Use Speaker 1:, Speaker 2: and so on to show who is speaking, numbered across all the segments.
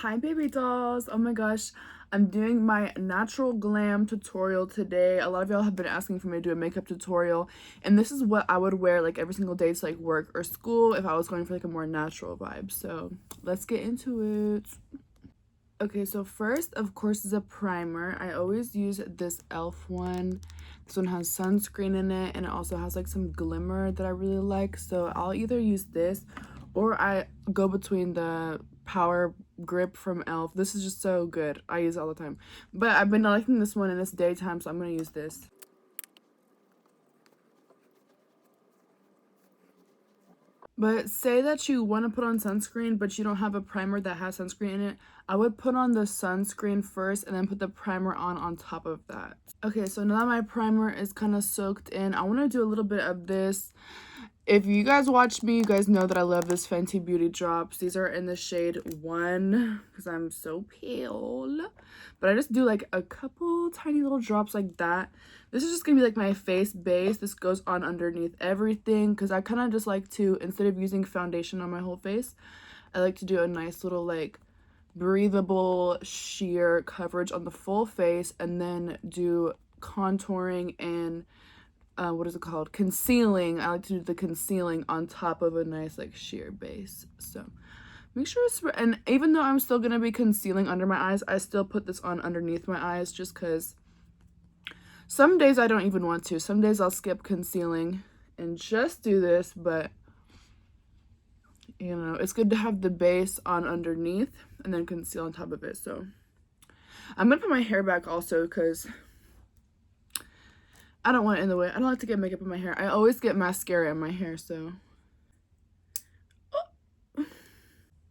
Speaker 1: Hi baby dolls. Oh my gosh, I'm doing my natural glam tutorial today. A lot of y'all have been asking for me to do a makeup tutorial, and this is what I would wear like every single day to like work or school if I was going for like a more natural vibe. So let's get into it. Okay, so first of course is a primer. I always use this e.l.f. one. This one has sunscreen in it, and it also has like some glimmer that I really like, so I'll either use this or I go between the Power Grip from e.l.f. This is just so good. I use it all the time, but I've been liking this one and it's daytime, so I'm gonna use this. But say that you want to put on sunscreen, but you don't have a primer that has sunscreen in it. I would put on the sunscreen first and then put the primer on top of that. Okay, so now that my primer is kind of soaked in, I want to do a little bit of this. If you guys watch me, you guys know that I love this Fenty Beauty drops. These are in the shade 1 because I'm so pale. But I just do like a couple tiny little drops like that. This is just going to be like my face base. This goes on underneath everything because I kind of just like to, instead of using foundation on my whole face, I like to do a nice little like breathable sheer coverage on the full face and then do contouring and what is it called, concealing. I like to do the concealing on top of a nice like sheer base. So make sure it's, and even though I'm still gonna be concealing under my eyes, I still put this on underneath my eyes just because some days I don't even want to. Some days I'll skip concealing and just do this, but you know, it's good to have the base on underneath and then conceal on top of it. So I'm gonna put my hair back also because I don't want it in the way. I don't like to get makeup in my hair. I always get mascara in my hair, so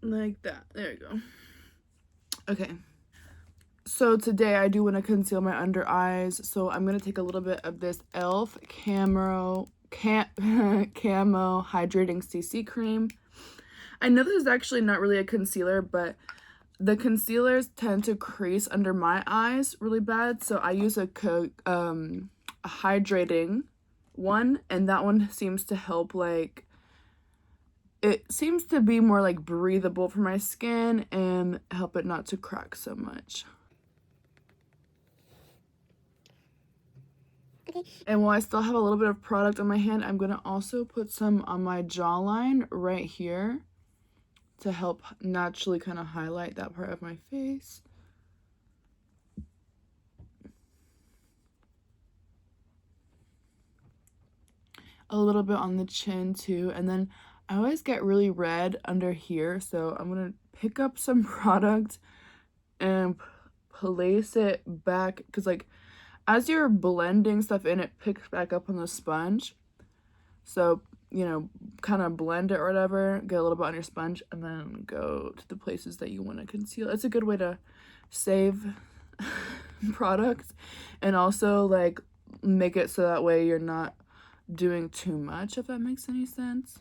Speaker 1: like that. There you go. Okay. So today I do want to conceal my under eyes. So I'm going to take a little bit of this e.l.f. Camo Hydrating CC Cream. I know this is actually not really a concealer, but the concealers tend to crease under my eyes really bad. So I use a hydrating one, and that one seems to help, like it seems to be more like breathable for my skin and help it not to crack so much. Okay. And while I still have a little bit of product on my hand, I'm gonna also put some on my jawline right here to help naturally kind of highlight that part of my face. A little bit on the chin too, and then I always get really red under here, so I'm gonna pick up some product and place it back, because like as you're blending stuff in, it picks back up on the sponge, so you know, kind of blend it or whatever, get a little bit on your sponge, and then go to the places that you want to conceal. It's a good way to save products and also like make it so that way you're not doing too much, if that makes any sense.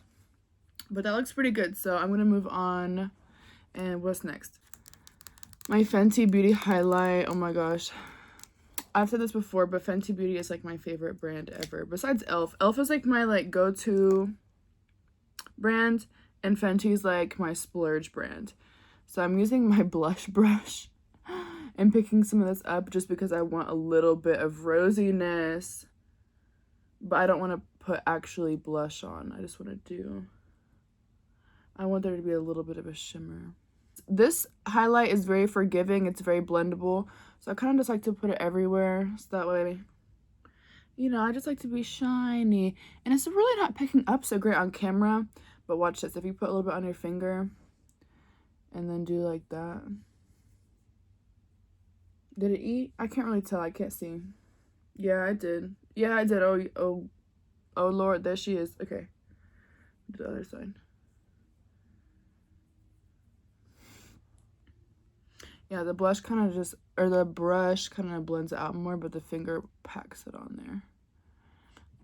Speaker 1: But that looks pretty good, so I'm gonna move on. And what's next? My Fenty Beauty highlight. Oh my gosh, I've said this before, but Fenty Beauty is like my favorite brand ever besides e.l.f. e.l.f. is like my like go-to brand, and Fenty's like my splurge brand. So I'm using my blush brush and picking some of this up just because I want a little bit of rosiness, but I don't want to put actually blush on. I just want to I want there to be a little bit of a shimmer. This highlight is very forgiving. It's very blendable. So I kind of just like to put it everywhere. So that way, you know, I just like to be shiny. And it's really not picking up so great on camera. But watch this. If you put a little bit on your finger and then do like that. Did it eat? I can't really tell. I can't see. Yeah, I did. Yeah, I did. Oh Lord, there she is. Okay. The other side. Yeah, the blush kind of just, or the brush kind of blends it out more, but the finger packs it on there.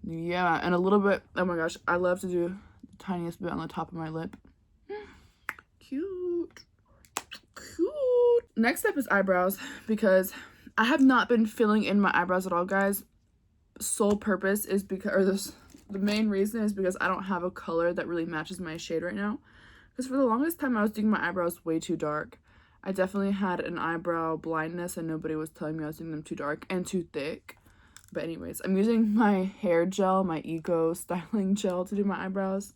Speaker 1: Yeah, and a little bit, oh my gosh, I love to do the tiniest bit on the top of my lip. Cute. Cute. Next up is eyebrows, because I have not been filling in my eyebrows at all, guys. Sole purpose is because, or the main reason is because I don't have a color that really matches my shade right now. Because for the longest time, I was doing my eyebrows way too dark. I definitely had an eyebrow blindness and nobody was telling me I was doing them too dark and too thick. But anyways, I'm using my hair gel, my Eco styling gel, to do my eyebrows.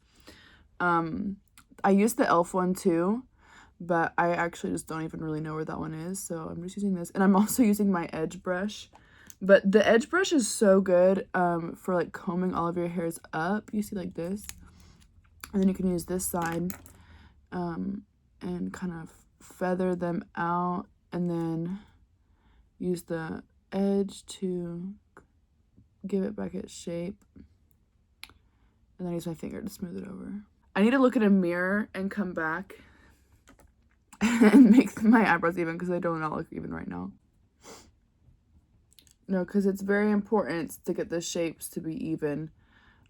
Speaker 1: I used the e.l.f. one too, but I actually just don't even really know where that one is, so I'm just using this. And I'm also using my edge brush. But the edge brush is so good for like combing all of your hairs up. You see, like this. And then you can use this side and kind of feather them out, and then use the edge to give it back its shape. And then I use my finger to smooth it over. I need to look in a mirror and come back and make my eyebrows even, because they do not look even right now. No, because it's very important to get the shapes to be even.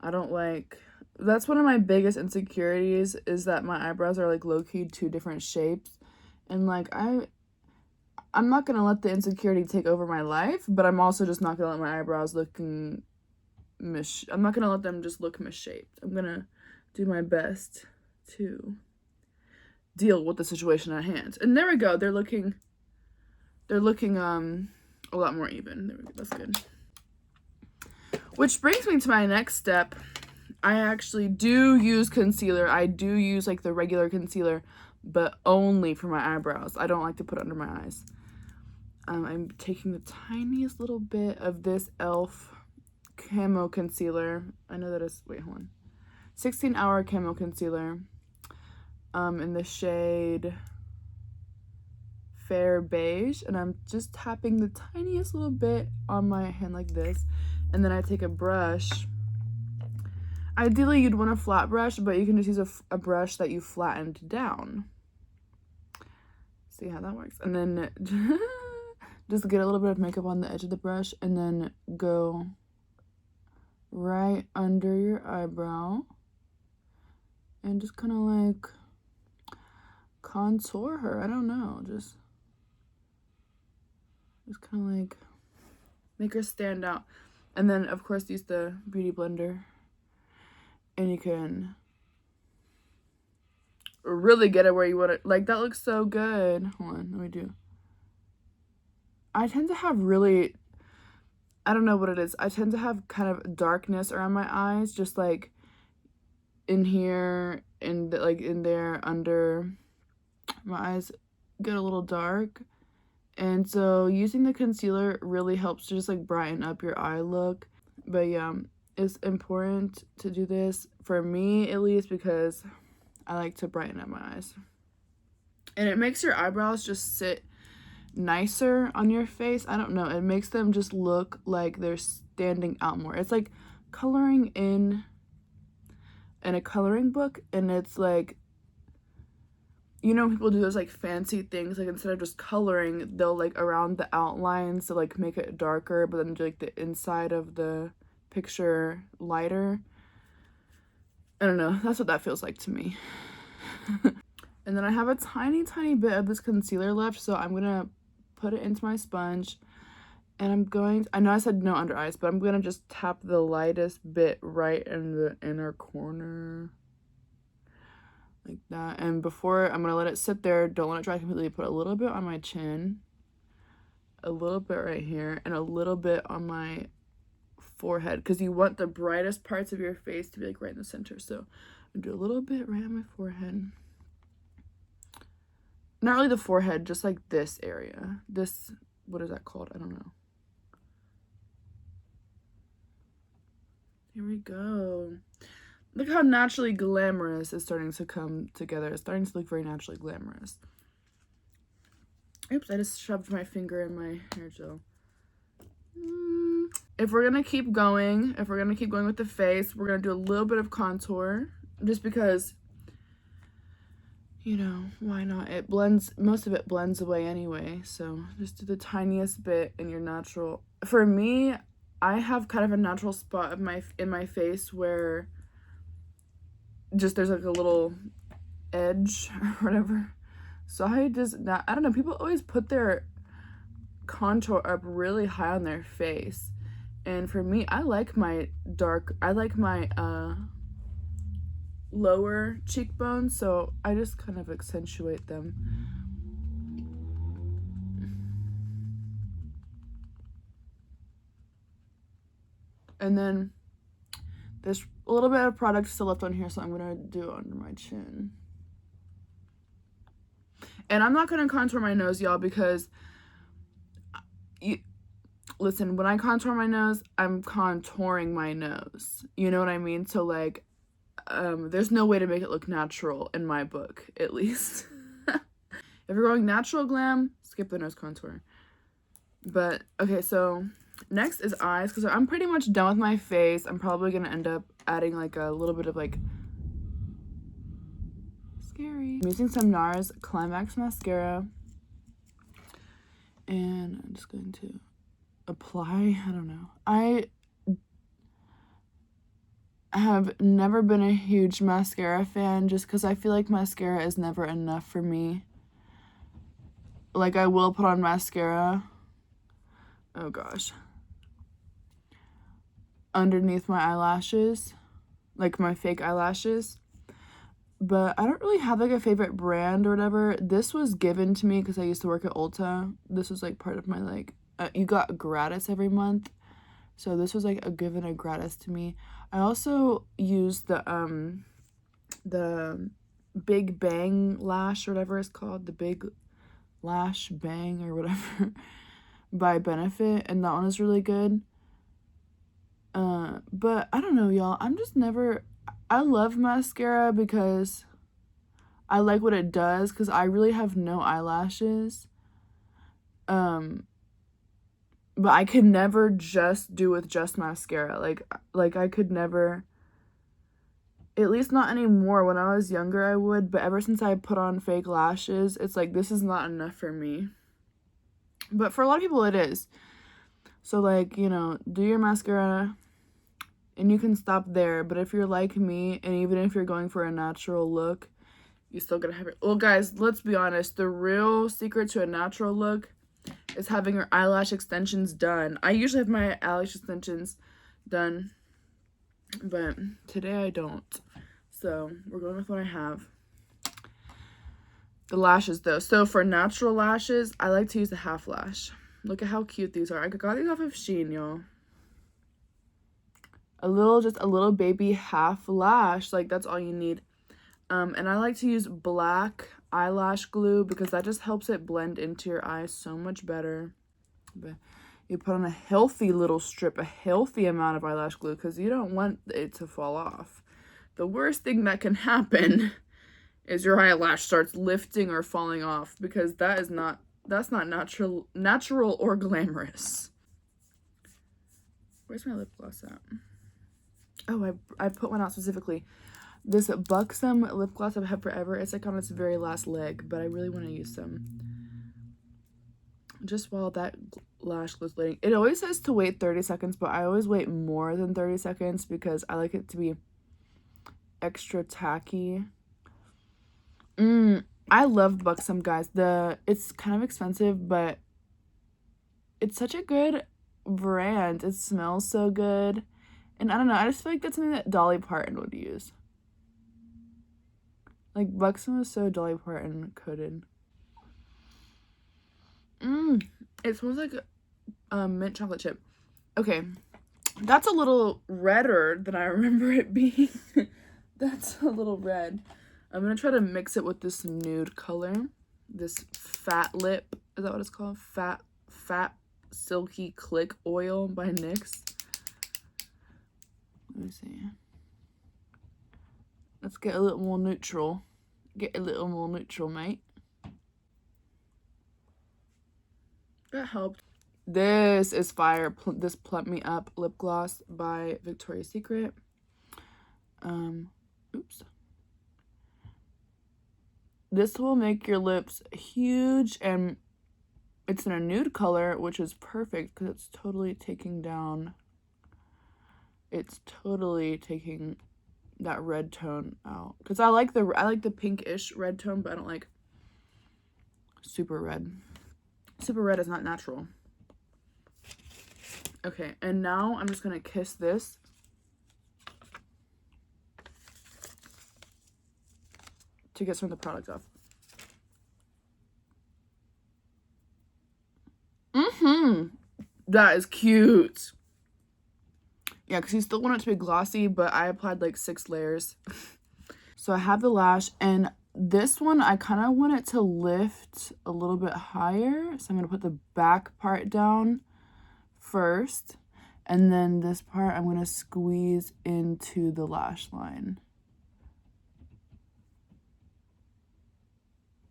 Speaker 1: I don't like... That's one of my biggest insecurities, is that my eyebrows are like low-key two different shapes. And like, I'm not going to let the insecurity take over my life, but I'm also just not going to let my eyebrows looking... I'm not going to let them just look misshaped. I'm going to do my best to deal with the situation at hand. And there we go. They're looking a lot more even. There we go. That's good. Which brings me to my next step. I actually do use concealer. I do use like the regular concealer, but only for my eyebrows. I don't like to put it under my eyes. I'm taking the tiniest little bit of this e.l.f. camo concealer. I know that is, wait, hold on. 16-hour camo concealer in the shade Fair Beige, and I'm just tapping the tiniest little bit on my hand like this, and then I take a brush. Ideally, you'd want a flat brush, but you can just use a brush that you flattened down. See how that works? And then just get a little bit of makeup on the edge of the brush, and then go right under your eyebrow and just kind of like contour her. I don't know, just kind of like make her stand out. And then of course use the beauty blender, and you can really get it where you want it. Like, that looks so good. Hold on, let me do. I tend to have really, I don't know what it is. I tend to have kind of darkness around my eyes, just like in here, and like in there under my eyes get a little dark. And so using the concealer really helps to just like brighten up your eye look. But yeah, it's important to do this, for me at least, because I like to brighten up my eyes. And it makes your eyebrows just sit nicer on your face. I don't know, it makes them just look like they're standing out more. It's like coloring in a coloring book, and it's like, you know, people do those like fancy things, like instead of just coloring, they'll like around the outlines to like make it darker, but then do like the inside of the picture lighter. I don't know, that's what that feels like to me. And then I have a tiny bit of this concealer left, so I'm gonna put it into my sponge, and I'm going to, I know I said no under eyes, but I'm gonna just tap the lightest bit right in the inner corner like that. And before, I'm gonna let it sit there, don't let it dry completely. Put a little bit on my chin, a little bit right here, and a little bit on my forehead, because you want the brightest parts of your face to be like right in the center. So I'm gonna do a little bit right on my forehead. Not really the forehead, just like this area. This, what is that called? I don't know. Here we go. Look how naturally glamorous is starting to come together. It's starting to look very naturally glamorous. Oops, I just shoved my finger in my hair gel. If we're gonna keep going, with the face, we're gonna do a little bit of contour, just because, you know, why not? It blends, most of it blends away anyway, so just do the tiniest bit in your natural. For me, I have kind of a natural spot of in my face where just there's like a little edge or whatever. So I just, not, I don't know, people always put their contour up really high on their face. And for me, I like my lower cheekbones, so I just kind of accentuate them And then there's a little bit of product still left on here, so I'm gonna do it under my chin. And I'm not gonna contour my nose, y'all, because listen, when I contour my nose, I'm contouring my nose. You know what I mean? So like, there's no way to make it look natural in my book, at least. If you're going natural glam, skip the nose contour. But okay, so next is eyes, because I'm pretty much done with my face. I'm probably gonna end up adding like a little bit of like scary. I'm using some NARS Climax mascara, and I'm just going to apply. I don't know. I have never been a huge mascara fan, just because I feel like mascara is never enough for me. Like, I will put on mascara, oh gosh, underneath my eyelashes, like my fake eyelashes, but I don't really have like a favorite brand or whatever. This was given to me because I used to work at Ulta. This was like part of my like, you got gratis every month, so this was like given a gratis to me. I also used the Big Bang Lash or whatever it's called, the Big Lash Bang or whatever by Benefit, and that one is really good. But I don't know, y'all. I'm just never, I love mascara because I like what it does, because I really have no eyelashes. But I could never just do with just mascara. Like I could never, at least not anymore. When I was younger, I would, but ever since I put on fake lashes, it's like, this is not enough for me. But for a lot of people, it is. So, like, you know, do your mascara, and you can stop there. But if you're like me, and even if you're going for a natural look, you still gotta have it. Well, guys, let's be honest. The real secret to a natural look is having your eyelash extensions done. I usually have my eyelash extensions done, but today I don't. So we're going with what I have. The lashes, though. So for natural lashes, I like to use the half lash. Look at how cute these are. I got these off of Shein, y'all. Just a little baby half lash. Like, that's all you need. And I like to use black eyelash glue because that just helps it blend into your eyes so much better. But you put on a healthy little strip, a healthy amount of eyelash glue, because you don't want it to fall off. The worst thing that can happen is your eyelash starts lifting or falling off, because that's not natural or glamorous. Where's my lip gloss at? Oh, I put one out specifically. This Buxom lip gloss I've had forever. It's like on its very last leg, but I really want to use some. Just while that lash glue is waiting. It always says to wait 30 seconds, but I always wait more than 30 seconds because I like it to be extra tacky. I love Buxom, guys. It's kind of expensive, but it's such a good brand. It smells so good. And I don't know, I just feel like that's something that Dolly Parton would use. Like, Buxom is so Dolly Parton coded. It smells like mint chocolate chip. Okay, that's a little redder than I remember it being. That's a little red. I'm gonna try to mix it with this nude color. This Fat Lip, is that what it's called? Fat Silky Click Oil by NYX. Let me see. Let's get a little more neutral. Get a little more neutral, mate. That helped. This is fire. This Plump Me Up lip gloss by Victoria's Secret. Oops. This will make your lips huge, and it's in a nude color, which is perfect because it's totally taking down. It's totally taking that red tone out. Because I like the pinkish red tone, but I don't like super red. Super red is not natural. Okay, and now I'm just gonna kiss this. To get some of the product off. That is cute. Yeah, because you still want it to be glossy, but I applied like 6 layers. So I have the lash, and this one I kind of want it to lift a little bit higher. So I'm going to put the back part down first, and then this part I'm going to squeeze into the lash line.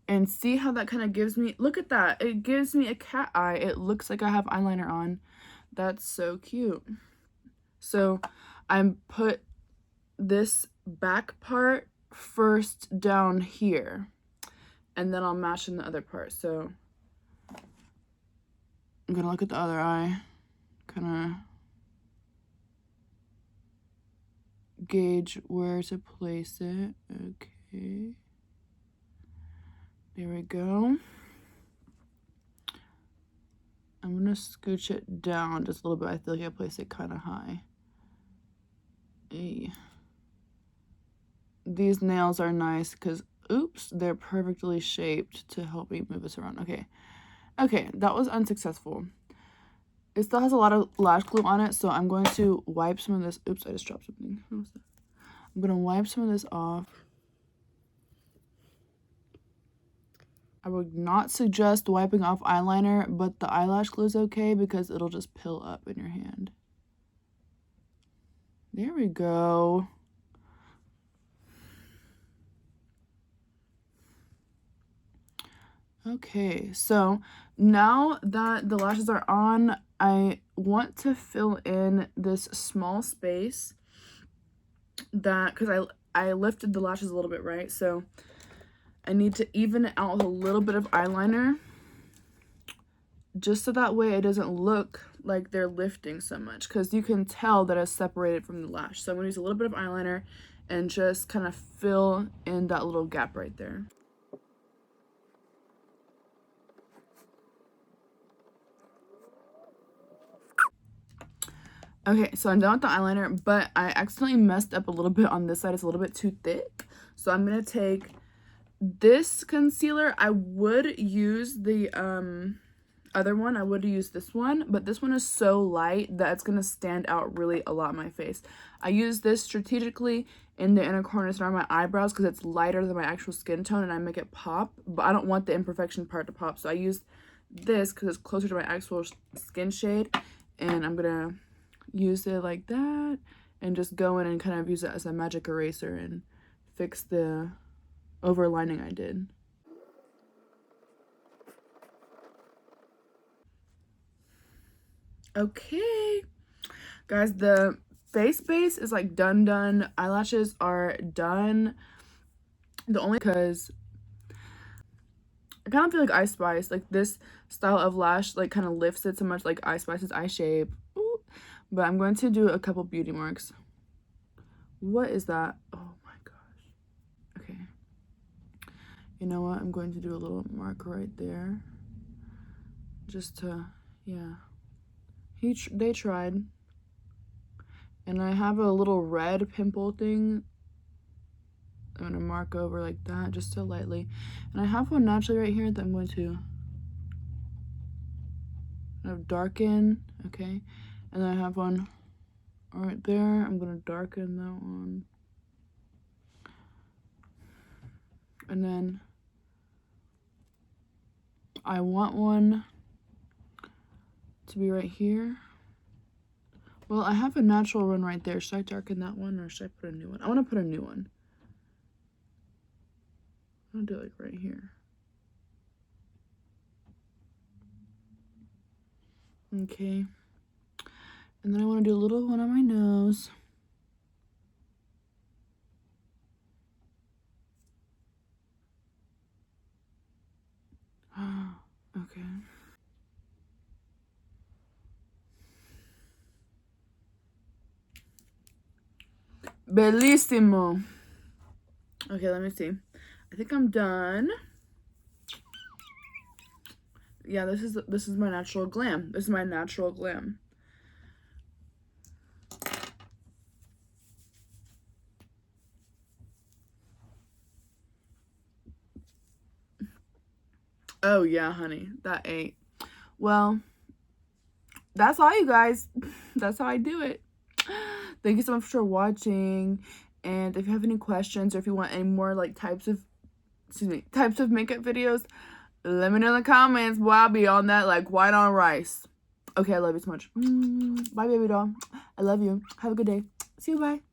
Speaker 1: And see how that kind of gives me, look at that, it gives me a cat eye. It looks like I have eyeliner on. That's so cute. So I put this back part first down here, and then I'll match in the other part. So I'm gonna look at the other eye, kind of gauge where to place it. Okay, there we go. I'm gonna scooch it down just a little bit. I feel like I placed it kind of high. Hey. These nails are nice because, oops, they're perfectly shaped to help me move this around. Okay. Okay, that was unsuccessful. It still has a lot of lash glue on it, so I'm going to wipe some of this. Oops, I just dropped something. What was that? I'm going to wipe some of this off. I would not suggest wiping off eyeliner, but the eyelash glue is okay because it'll just pill up in your hand. There we go. Okay, so now that the lashes are on, I want to fill in this small space that, because I lifted the lashes a little bit, right? So I need to even it out with a little bit of eyeliner, just so that way it doesn't look like they're lifting so much, because you can tell that it's separated from the lash. So I'm going to use a little bit of eyeliner and just kind of fill in that little gap right there. Okay, so I'm done with the eyeliner, but I accidentally messed up a little bit on this side. It's a little bit too thick. So I'm going to take this concealer. I would use the other one. I would use this one, but this one is so light that it's going to stand out really a lot in my face. I use this strategically in the inner corners around my eyebrows because it's lighter than my actual skin tone and I make it pop, but I don't want the imperfection part to pop. So I use this because it's closer to my actual skin shade, and I'm going to use it like that and just go in and kind of use it as a magic eraser and fix the overlining I did. Okay, guys, the face base is like done. Eyelashes are done. The only because I kind of feel like Ice Spice, like this style of lash, like kind of lifts it so much, like Ice Spice's eye shape. Ooh. But I'm going to do a couple beauty marks. What is that? Oh my gosh. Okay. You know what? I'm going to do a little mark right there. Just to, yeah. They tried. And I have a little red pimple thing. I'm going to mark over like that, just so lightly. And I have one naturally right here that I'm going to kind of darken. Okay. And then I have one right there. I'm going to darken that one. And then I want one to be right here. Well, I have a natural one right there. Should I darken that one or should I put a new one? I want to put a new one. I'm going to do it like right here. Okay. And then I want to do a little one on my nose. Okay. Bellissimo. Okay, let me see. I think I'm done. Yeah, this is my natural glam. This is my natural glam. Oh yeah, honey, that ate. Well, that's all, you guys. That's how I do it. Thank you so much for watching. And if you have any questions or if you want any more like types of makeup videos, let me know in the comments. Boy, I'll be on that like white on rice. Okay, I love you so much. Bye, baby doll. I love you. Have a good day. See you. Bye.